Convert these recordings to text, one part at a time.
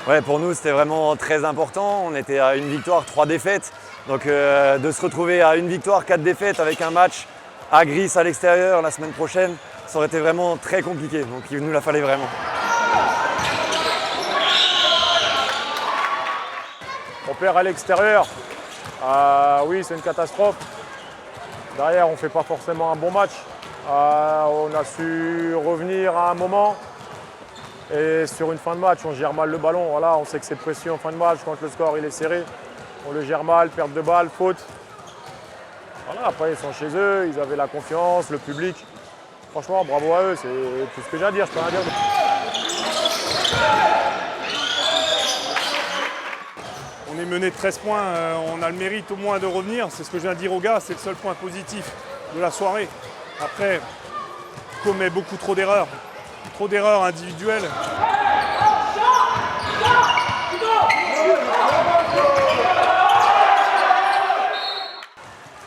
Ouais, pour nous, c'était vraiment très important. On était à une victoire, 3 défaites. Donc de se retrouver à une victoire, 4 défaites avec un match à Gris à l'extérieur la semaine prochaine, ça aurait été vraiment très compliqué. Donc il nous la fallait vraiment. On perd à l'extérieur. Oui, c'est une catastrophe. Derrière, on ne fait pas forcément un bon match. On a su revenir à un moment. Et sur une fin de match, on gère mal le ballon. Voilà, on sait que c'est précieux en fin de match quand le score il est serré. On le gère mal, perte de balle, faute. Voilà, après, ils sont chez eux, ils avaient la confiance, le public. Franchement, bravo à eux, c'est tout ce que j'ai à dire. Je peux rien dire. On est mené de 13 points, on a le mérite au moins de revenir. C'est ce que je viens de dire aux gars, c'est le seul point positif de la soirée. Après, on commet beaucoup trop d'erreurs individuelles.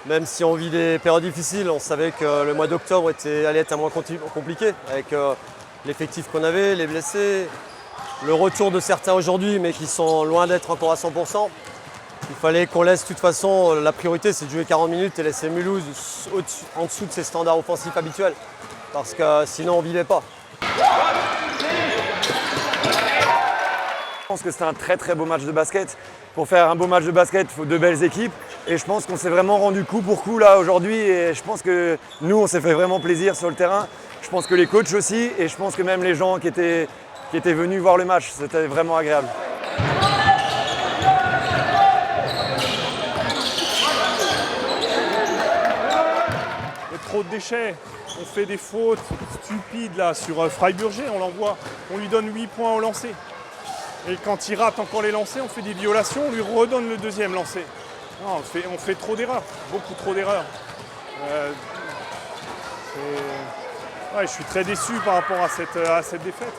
Même si on vit des périodes difficiles, on savait que le mois d'octobre allait être un mois compliqué avec l'effectif qu'on avait, les blessés, le retour de certains aujourd'hui mais qui sont loin d'être encore à 100%. Il fallait qu'on laisse de toute façon, la priorité c'est de jouer 40 minutes et laisser Mulhouse en dessous de ses standards offensifs habituels parce que sinon on ne vivait pas. Je pense que c'était un très très beau match de basket. Pour faire un beau match de basket, il faut 2 belles équipes. Et je pense qu'on s'est vraiment rendu coup pour coup là aujourd'hui. Et je pense que nous, on s'est fait vraiment plaisir sur le terrain. Je pense que les coachs aussi. Et je pense que même les gens qui étaient venus voir le match, c'était vraiment agréable. Il y a trop de déchets. On fait des fautes stupides là sur Freiburger, on l'envoie. On lui donne 8 points au lancer. Et quand il rate encore les lancers, on fait des violations, on lui redonne le deuxième lancer. Non, on fait trop d'erreurs, beaucoup trop d'erreurs. Ouais, je suis très déçu par rapport à cette défaite.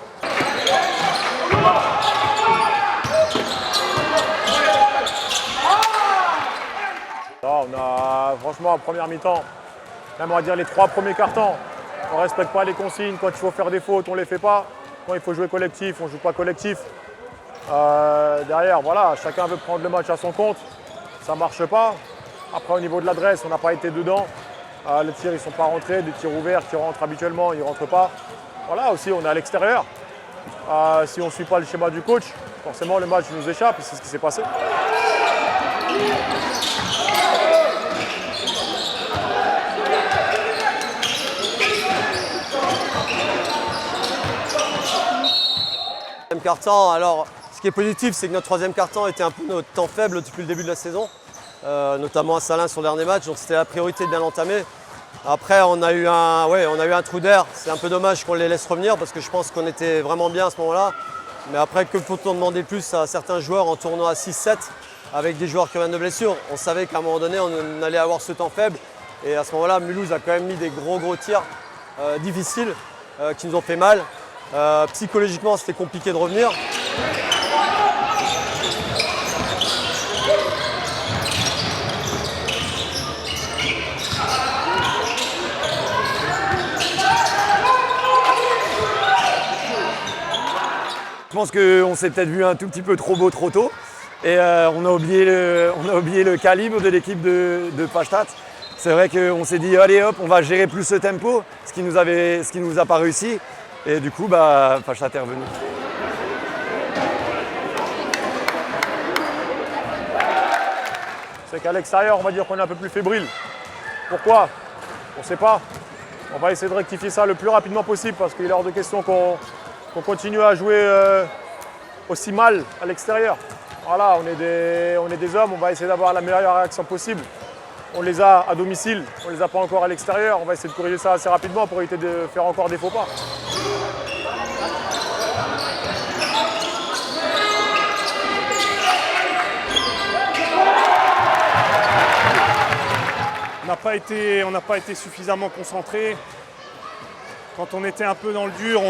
Non, on a franchement en première mi-temps, même on va dire les 3 premiers cartons, on ne respecte pas les consignes. Quand il faut faire des fautes, on ne les fait pas. Quand il faut jouer collectif, on ne joue pas collectif. Derrière, voilà, chacun veut prendre le match à son compte. Ça ne marche pas. Après, au niveau de l'adresse, on n'a pas été dedans. Les tirs, ils ne sont pas rentrés. Des tirs ouverts qui rentrent habituellement, ils ne rentrent pas. Voilà, aussi, on est à l'extérieur. Si on ne suit pas le schéma du coach, forcément, le match nous échappe. Et c'est ce qui s'est passé. Troisième quart-temps, alors ce qui est positif, c'est que notre troisième quart-temps était un peu notre temps faible depuis le début de la saison, notamment à Salins sur le dernier match, donc c'était la priorité de bien l'entamer. Après, on a eu un trou d'air, c'est un peu dommage qu'on les laisse revenir parce que je pense qu'on était vraiment bien à ce moment-là. Mais après, que faut-on demander plus à certains joueurs en tournoi à 6-7 avec des joueurs qui reviennent de blessure? On savait qu'à un moment donné, on allait avoir ce temps faible. Et à ce moment-là, Mulhouse a quand même mis des gros tirs difficiles qui nous ont fait mal. Psychologiquement, c'était compliqué de revenir. Je pense qu'on s'est peut-être vu un tout petit peu trop beau trop tôt. Et on a oublié le calibre de l'équipe de Pajtat. C'est vrai qu'on s'est dit, allez hop, on va gérer plus ce tempo, ce qui nous a pas réussi. Et du coup, Pajtat est revenu. C'est qu'à l'extérieur, on va dire qu'on est un peu plus fébrile. Pourquoi? On ne sait pas. On va essayer de rectifier ça le plus rapidement possible parce qu'il est hors de question qu'on continue à jouer aussi mal à l'extérieur. Voilà, on est des hommes, on va essayer d'avoir la meilleure réaction possible. On les a à domicile, on ne les a pas encore à l'extérieur. On va essayer de corriger ça assez rapidement pour éviter de faire encore des faux pas. On n'a pas été suffisamment concentrés. Quand on était un peu dans le dur,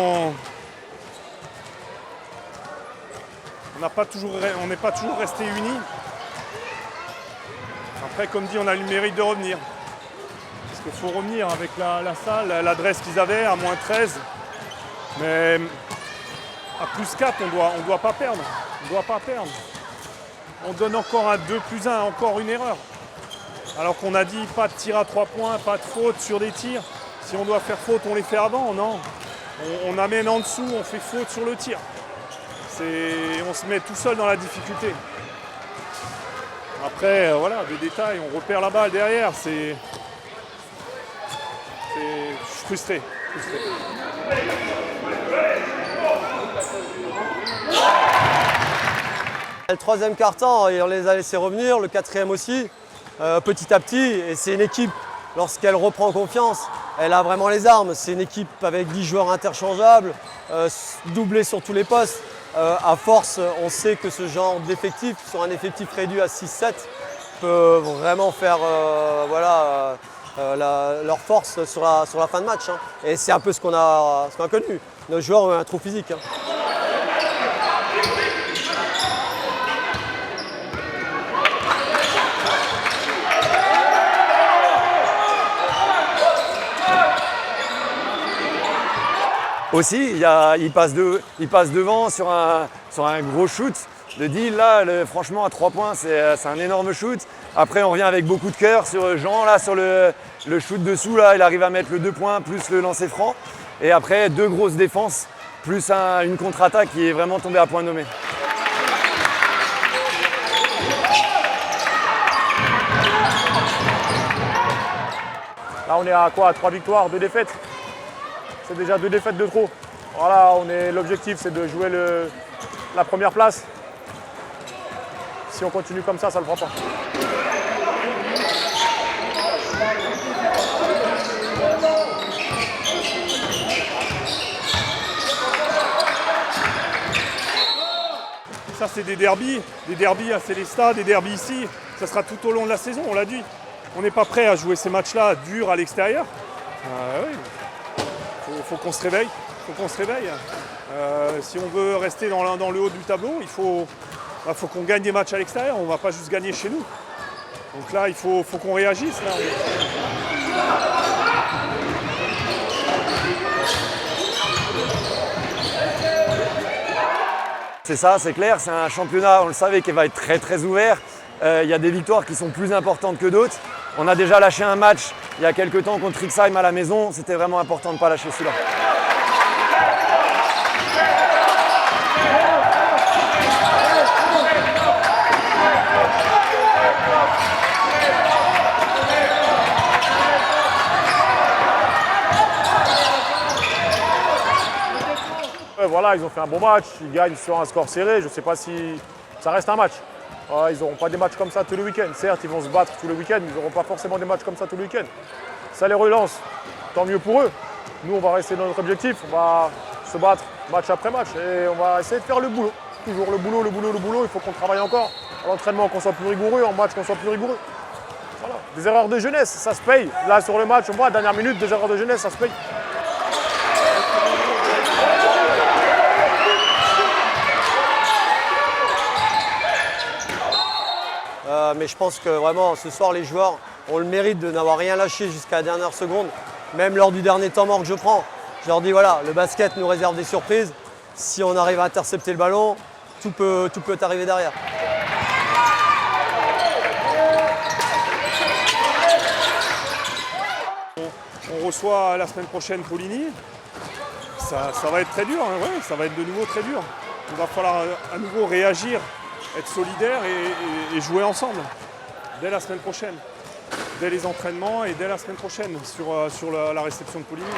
on n'est pas toujours resté unis. Après, comme dit, on a le mérite de revenir. Parce qu'il faut revenir avec la salle, l'adresse qu'ils avaient à moins 13. Mais à plus 4, on doit pas perdre. On doit pas perdre. On donne encore un 2+1, encore une erreur. Alors qu'on a dit pas de tir à 3 points, pas de faute sur des tirs. Si on doit faire faute, on les fait avant. Non. On amène en dessous, on fait faute sur le tir. On se met tout seul dans la difficulté. Après, voilà, des détails, on repère la balle derrière. Je suis frustré. Le troisième quart-temps, on les a laissés revenir, le quatrième aussi, petit à petit. Et c'est une équipe, lorsqu'elle reprend confiance, elle a vraiment les armes. C'est une équipe avec 10 joueurs interchangeables, doublés sur tous les postes. À force, on sait que ce genre d'effectif, sur un effectif réduit à 6-7, peut vraiment faire leur force sur la fin de match. Hein. Et c'est un peu ce qu'on a connu. Nos joueurs ont un trou physique. Hein. Aussi, il passe devant sur un gros shoot. Le deal, là, franchement, à 3 points, c'est un énorme shoot. Après, on revient avec beaucoup de cœur sur Jean, là, sur le shoot dessous. Là, il arrive à mettre le 2 points plus le lancer franc. Et après, 2 grosses défenses, plus une contre-attaque qui est vraiment tombée à point nommé. Là, on est à quoi? 3 victoires, 2 défaites. C'est déjà 2 défaites de trop. Voilà, l'objectif, c'est de jouer la première place. Si on continue comme ça ne le fera pas. Ça, c'est des derbys à Célestat, des derbys ici. Ça sera tout au long de la saison, on l'a dit. On n'est pas prêt à jouer ces matchs-là durs à l'extérieur. Oui. Faut qu'on se réveille. Si on veut rester dans le haut du tableau, il faut qu'on gagne des matchs à l'extérieur. On ne va pas juste gagner chez nous. Donc là, il faut qu'on réagisse. Là. C'est ça, c'est clair. C'est un championnat, on le savait, qui va être très très ouvert. Il y a des victoires qui sont plus importantes que d'autres. On a déjà lâché un match il y a quelques temps contre Rixheim à la maison. C'était vraiment important de ne pas lâcher celui-là. Voilà, ils ont fait un bon match, ils gagnent sur un score serré. Je ne sais pas si ça reste un match. Ils n'auront pas des matchs comme ça tous les week-ends. Certes, ils vont se battre tous les week-ends, mais ils n'auront pas forcément des matchs comme ça tous les week-ends. Ça les relance, tant mieux pour eux. Nous, on va rester dans notre objectif. On va se battre match après match et on va essayer de faire le boulot. Toujours le boulot. Il faut qu'on travaille encore. À l'entraînement, qu'on soit plus rigoureux, en match, qu'on soit plus rigoureux. Voilà. Des erreurs de jeunesse, ça se paye. Là, sur le match, on voit, dernière minute, des erreurs de jeunesse, ça se paye. Mais je pense que vraiment, ce soir, les joueurs ont le mérite de n'avoir rien lâché jusqu'à la dernière seconde. Même lors du dernier temps mort que je prends, je leur dis voilà, le basket nous réserve des surprises. Si on arrive à intercepter le ballon, tout peut arriver derrière. On reçoit la semaine prochaine Poligny. Ça va être très dur, hein, ouais, ça va être de nouveau très dur. Il va falloir à nouveau réagir, être solidaire et jouer ensemble dès la semaine prochaine. Dès les entraînements et dès la semaine prochaine sur la réception de Poligny.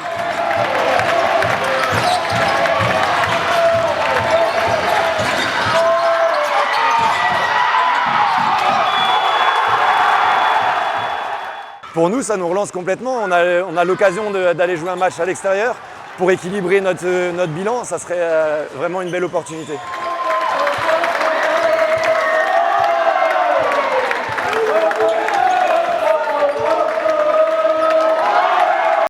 Pour nous, ça nous relance complètement. On a l'occasion d'aller jouer un match à l'extérieur pour équilibrer notre bilan. Ça serait vraiment une belle opportunité.